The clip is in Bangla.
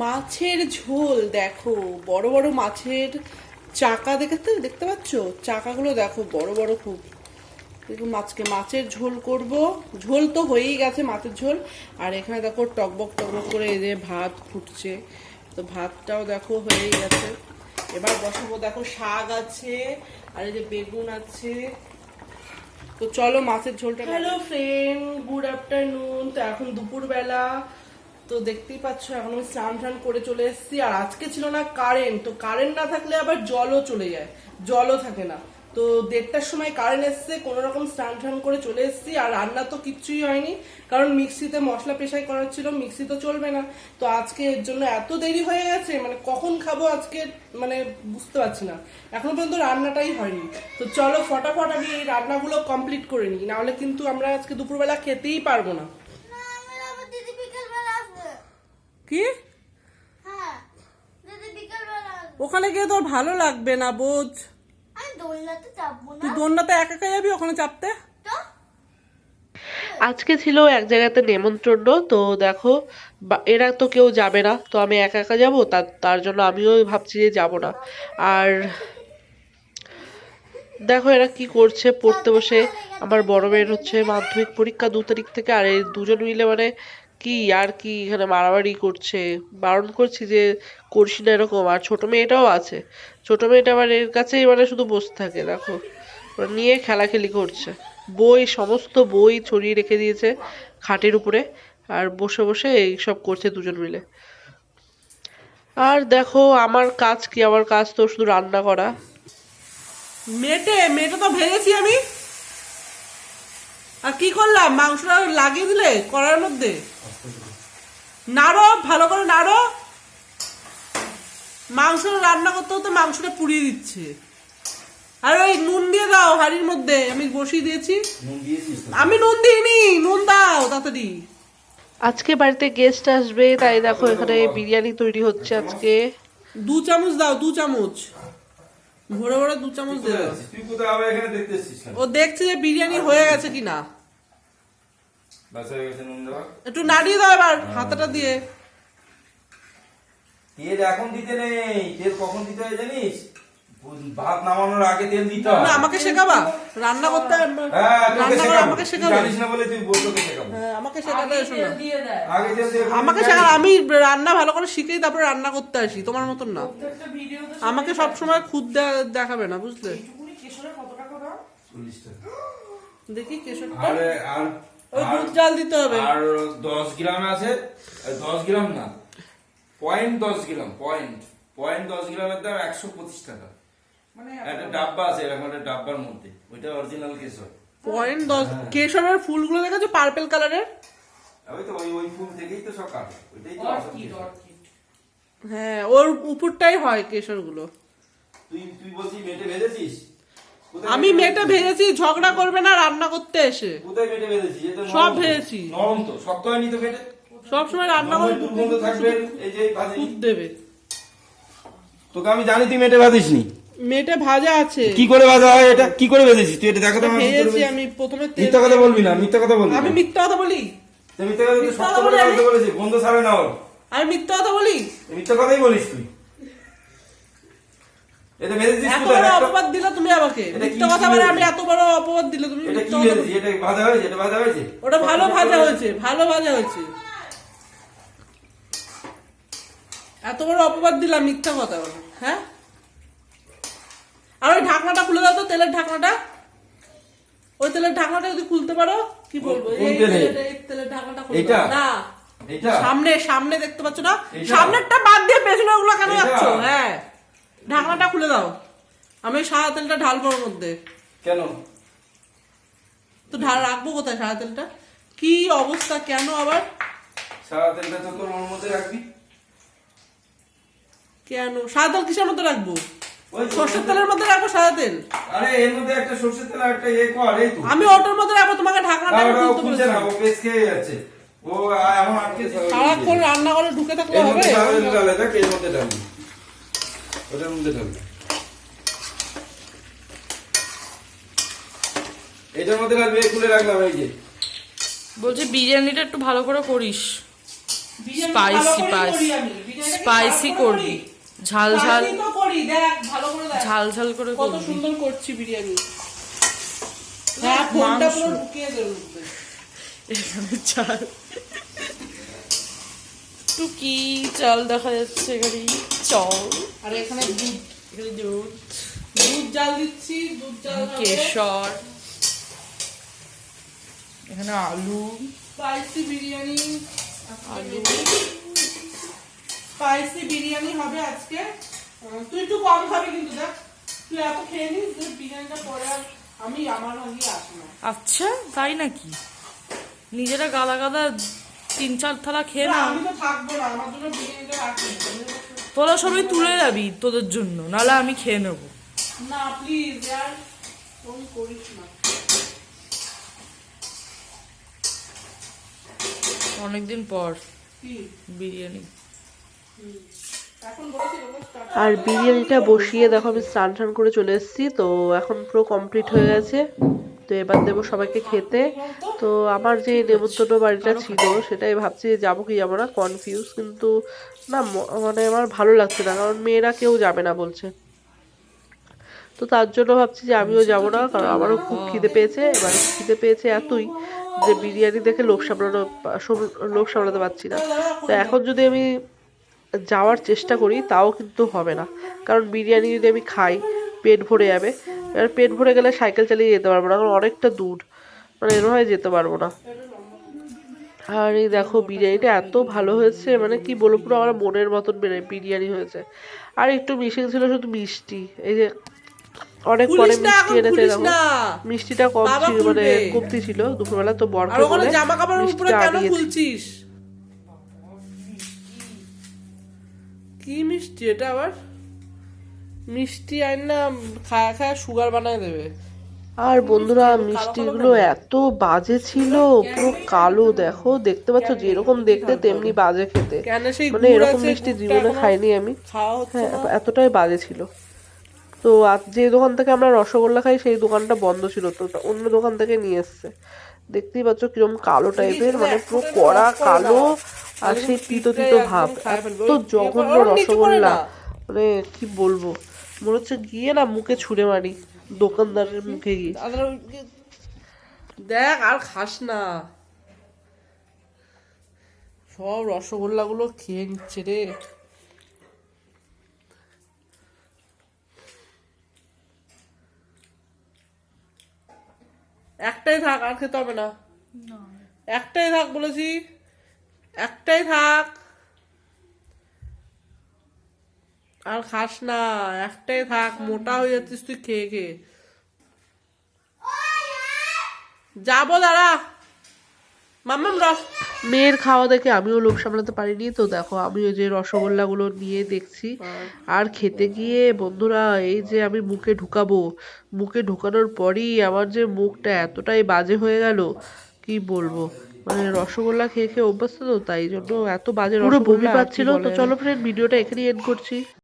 মাছের ঝোল দেখো, বড় বড় মাছের চাকা দেখতে পাচ্ছ? চাকাগুলো দেখো বড় বড় খুব। দেখো মাছের ঝোল করব। ঝোল তো হয়েই গেছে, মাছের ঝোল। আর এখানে দেখো টকবক টকবক করে এই যে ভাত ফুটছে, তো ভাতটাও দেখো হয়েই গেছে। এবার বসাবো, দেখো শাক আছে আর এই যে বেগুন আছে। তো চলো মাছের ঝোলটা। Hello friend, good afternoon. তো এখন দুপুরবেলা, তো দেখতেই পাচ্ছ এখন আমি স্নান করে চলে এসেছি। আর আজকে ছিল না কারেন্ট, তো কারেন্ট না থাকলে আবার জলও চলে যায়, জলও থাকে না। তো 1:30টার সময় কারেন্ট এসছে, কোনো রকম স্নান করে চলে এসেছি। আর রান্না তো কিচ্ছুই হয়নি, কারণ মিক্সিতে মশলা পেশাই করার ছিল, মিক্সি তো চলবে না। তো আজকে এর জন্য এত দেরি হয়ে গেছে, মানে কখন খাবো আজকে মানে বুঝতে পারছি না। এখনো পর্যন্ত রান্নাটাই হয়নি। তো চলো ফটাফট আমি এই রান্নাগুলো কমপ্লিট করে নিই, নাহলে কিন্তু আমরা আজকে দুপুরবেলা খেতেই পারবো না। কি ওখানে গিয়ে তোর ভালো লাগবে না বোঝ। তুই দোলনাতে একা একা যাবি ওখানে চাপতে? আজকে ছিল এক জায়গাতে নেমন্ত্রণ, তো দেখো এরা তো কেউ যাবে না, তো আমি একা একা যাবো, তার জন্য আমিও ভাবছি যে যাব না। আর দেখো এরা কি করছে, পড়তে বসে। আমার বড় মেয়ের হচ্ছে মাধ্যমিক পরীক্ষা 2 তারিখ থেকে, আর এই দুজন মিলে মানে কি আর কি এখানে মারামারি করছে। বারণ করছি যে করছি না এরকম। আর ছোট মেয়েটাও আছে, ছোট মেয়েটা আবার এর কাছেই মানে শুধু বসে থাকে, দেখো ওরা নিয়ে খেলাখেলি করছে। বই, সমস্ত বই ছড়িয়ে রেখে দিয়েছে খাটের উপরে, আর বসে বসে এইসব করছে দুজন মিলে। আর দেখো আমার কাজ কি, আমার কাজ তো শুধু রান্না করা। মেটে তো ভেজেছি আমি। আর কি করলাম, মাংসটা লাগিয়ে দিলে কড়ার মধ্যে। নাড়ো, ভালো করে নাড়ো। মাংস রান্না করতে হতে মাংসটা পুড়িয়ে দিচ্ছে। আর ওই নুন দিয়ে দাও হাঁড়ির মধ্যে, আমি বসিয়ে দিয়েছি। আমি নুন দিইনি, নুন দাও তাড়াতাড়ি। আজকে বাড়িতে গেস্ট আসবে, তাই দেখো এখানে বিরিয়ানি তৈরি হচ্ছে আজকে। 2 চামচ দাও, 2 চামচ ভরে ভরে 2 চামচ দিয়ে দাও। তুই কোথায় আবার এখানে দেখতেছিস? ও দেখছে যে বিরিয়ানি হয়ে গেছে কিনা। বাস হয়ে গেছে, নুন দেওয়া। একটু নাড়িয়ে দাও এবার হাতাটা দিয়ে। তেল এখন দিতে নেই, তেল কখন দিতে হয় জানিস? ভাত নামানোর আগে তেল দিতে হয়। না, আমাকে শেখাবা রান্না করতে। হ্যাঁ, তোকে শেখাবো। আমাকে শেখাবে। জানিস না বলে তুই তোকে শেখাবো। হ্যাঁ, আমাকে শেখাতে এসো না। আগে তেল দিয়ে আমাকে শেখা, আমি রান্না ভালো করে শিখেই তারপরে রান্না করতে আসি, তোমার মতন না। আমাকে সব সময় খুদ দেখাবে না, বুঝলে? 40 টাকা। দেখি কেশরটা। আরে আর ওই দুধ জাল দিতে হবে। আর 10 গ্রাম আছে, 10 গ্রাম না, 0.10 গ্রাম, পয়েন্ট 10 গ্রামের দাম 125 টাকা। মানে একটা ডাব্বা আছে, এরকম একটা ডাব্বার মধ্যে, ওইটা অরিজিনাল কেশর। 0.10 কেশরের ফুলগুলো দেখেছো পার্পল কালারের? ওই তো ওই ফুল থেকেই তো সব কাটে, ওইটাই তো আসল কেশর। হ্যাঁ, ওর উপরটাই হয় কেশরগুলো। তুই বলছিস মেটে ভেজেছিস? আমি মেটে ভেজেছি, ঝগড়া করবে না রান্না করতে এসে। কোথায় মেটে ভেজেছিস? এটা সব ভেজেছি। নরম তো, শক্ত হয়নি তো মেটে। সব সময় রান্না করে দুর্গন্ধ থাকবে, এই যে ভাজি দুধ দেবে। তোকে আমি জানি তুই মেটে ভাজিসনি। মেটে ভাজা আছে। কি করে ভাজা হয় এটা? কি করে ভেজেছিস তুই? এটা দেখো তো। ভেজেছি আমি প্রথমে তেল। মিথ্যা কথা বলবি না, মিথ্যা কথা বলবি না। আমি মিথ্যা কথা বলি? তুই মিথ্যা কথা, তুই শক্ত করে ভাজতে বলেছিস, গন্ধ ছাড়বে না ওর। আমি মিথ্যা কথা বলি? মিথ্যা কথাই বলিস তুই। এটা ভেজেছিস এত কোথায়? বড় অপবাদ দিলে তুমি আমাকে। এটা কি মিথ্যা কথা বলে আমি এত বড় অপবাদ দিলে তুমি এটা কি মিথ্যা কথা ভেজেছিস? এটা ভাজা হয়েছে? এটা ভাজা হয়েছে? ওটা ভালো ভাজা হয়েছে, ভালো ভাজা হয়েছে। এত বড় অপবাদ দিলাম মিথ্যা কথা বলে, হ্যাঁ? আর ওই ঢাকনাটা খুলে দাও তো, তেলের ঢাকনাটা। ওই তেলের ঢাকনাটা যদি খুলতে পারো, কি বলবো, কোন এই তেলে? তেলের ঢাকনাটা খুলে এইটা? দাও। না, এটা সামনে দেখতে পাচ্ছ না? এইটা? সামনেরটা বাদ দিয়ে পেছনের গুলো কেন এইটা? যাচ্ছ? হ্যাঁ, ঢাকনাটা খুলে দাও। আমি সাদা তেলটা ঢালবো ওর মধ্যে। কেন? তো রাখবো কোথায় সাদা তেলটা? কি অবস্থা, কেন আবার? সাদা তেলটা তো তোর ওর মধ্যে রাখবি। কেন সাদা তেল কিসের মধ্যে রাখবো? ওই তো সর্ষের তেলের মধ্যে রাখবো সাদা তেল? আরে এর মধ্যে একটা সরষের তেল আর একটা কর, এই তো। আমি ওটার মধ্যে রাখবো, তোমাকে ঢাকনাটা না, ওটা খুলতে খুলছে না, বলেছি। ও পেস্ট খেয়ে যাচ্ছে। ও এমন আটকে সারাক্ষণ রান্না করে ঢুকে থাকলে এর হবে? মধ্যে সাদা তেল ঢালে, দেখ এর মধ্যে ঢালবি, ওটার মধ্যে ঢালবি, এটার মধ্যে ঢালবি। খুলে রাখলাম, এই যে। বলছি বিরিয়ানিটা একটু ভালো করে করিস। বিরিয়ানি Spicy, ভালো করেই spicy. করি আমি। বিরিয়ানিটা কি স্পাইসি ঝাল করে করবি, ঝাল ঝাল Spicy তো করি, দেখ ভালো করে দেখ ঝাল ঝাল করে কত করবি। সুন্দর করছি বিরিয়ানি। হ্যাঁ, ফোনটা মাংস। পুরো ঢুকিয়ে দেবো। এখানে চাল, টুকি চাল দেখা যাচ্ছে এখানে, চল আর এখানে দুধ, এখানে দুধ, দুধ জাল দিচ্ছি, দুধ জাল হবে। কেশর, এখানে আলু, স্পাইসি বিরিয়ানি, আলু, স্পাইসি বিরিয়ানি হবে আজকে। তুই একটু কম খাবি কিন্তু, দেখ তুই এত খেয়ে নিস যে বিরিয়ানিটা পরে আর আমি আমার ভাগিয়ে আসি না। আচ্ছা তাই নাকি? নিজেরা গাদা গাদা 3-4 থালা খেয়ে না, আমি তো থাকবো না, আমার জন্য বিরিয়ানিটা রাখি তোরা সবাই তুলে যাবি তোদের জন্য, নাহলে আমি খেয়ে নেবো। না, প্লিজ यार, ফোন করিস না। অনেকদিন পর কি বিরিয়ানি। এখন বলছি ওকে start আর বিরিয়ানিটা বসিয়ে দেখো আমি স্নান টান করে চলে এসেছি, তো এখন পুরো কমপ্লিট হয়ে গেছে। তো এবার দেবো সবাইকে খেতে। তো আমার যে নেমন্তন্ন বাড়িটা ছিল সেটাই ভাবছি যে যাবো কি যাবো না, কনফিউজ, কিন্তু না মানে আমার ভালো লাগছে না, কারণ মেয়েরা কেউ যাবে না বলছে। তো তার জন্য ভাবছি যে আমিও যাবো না, কারণ আমারও খুব খিদে পেয়েছে। এবার খিদে পেয়েছে এতই যে বিরিয়ানি দেখে লোভ সামলাতে পারছি না। তো এখন যদি আমি যাওয়ার চেষ্টা করি তাও কিন্তু হবে না, কারণ বিরিয়ানি যদি আমি খাই পেট ভরে যাবে। এবার পেট ভরে গেলে সাইকেল চালিয়ে যেতে পারবো না, কারণ অনেকটা দূর, মানে এরকম যেতে পারবো না। আর এই দেখো বিরিয়ানিটা এত ভালো হয়েছে, মানে কি বলবো, পুরো আমার মনের মতন বিরিয়ানি হয়েছে। আর একটু মিশিং ছিল শুধু মিষ্টি, এই যে অনেক পরে খুলিস না, মিষ্টি এখন এনেছে খুলিস দেখো, না। মিষ্টিটা কম বাবা ছিল, মানে খুলবে। কমতি ছিল দুপুরবেলা, তো আর বরকে ওখানে বলে জামা কাপড়ের উপরে মিষ্টিটা কেন আনিয়েছি। খুলছিস? কি মিষ্টি এটা আবার? মিষ্টি আইন না, খায়া খায়া সুগার বানায় দেবে। আর বন্ধুরা মিষ্টিগুলো এত বাজে ছিল, পুরো কালো, দেখো দেখতে পাচ্ছ, যেরকম দেখতে তেমনি বাজে খেতে, কেন সেই মানে গুড় এরকম আছে, মিষ্টি গুড়টা জীবনে এখনো খাইনি আমি। খাওয়া হচ্ছে হ্যাঁ, না। এতটাই বাজে ছিল। তো যে দোকান থেকে আমরা রসগোল্লা খাই সেই দোকানটা বন্ধ ছিল, তো অন্য দোকান থেকে নিয়ে এসছে। দেখতেই পাচ্ছ কিরকম কালো টাইপের, মানে পুরো কড়া কালো, আর সেই তিতো তিতো ভাব, এত জঘন্য রসগোল্লা, মানে কি বলবো, মনে হচ্ছে গিয়ে না মুখে ছুঁড়ে মারি দোকানদারের মুখে গিয়ে। দেখ আর খাস না, সব রসগোল্লা গুলো খেয়ে নিচ্ছে রে। একটাই থাক, আর খেতে হবে না। একটাই থাক বলেছি, একটাই থাক, আর খাস না, একটাই থাক, মোটা হয়ে যাচ্ছিস তুই খেয়ে খেয়ে। যাবো দাঁড়া, মাম্মাম রস। মেয়ের খাওয়া দেখে আমিও লোভ সামলাতে পারিনি, তো দেখো আমি ওই যে রসগোল্লাগুলো নিয়ে দেখছি। আর খেতে গিয়ে বন্ধুরা, এই যে আমি মুখে ঢুকাবো, মুখে ঢুকানোর পরই আমার যে মুখটা এতটাই বাজে হয়ে গেল, কি বলবো, মানে রসগোল্লা খেয়ে খেয়ে অভ্যস্ত, তো তাই জন্য এত বাজে রসগোল্লা পাচ্ছিল। তো চলো ফ্রেন্ড, ভিডিওটা এখানেই এন্ড করছি।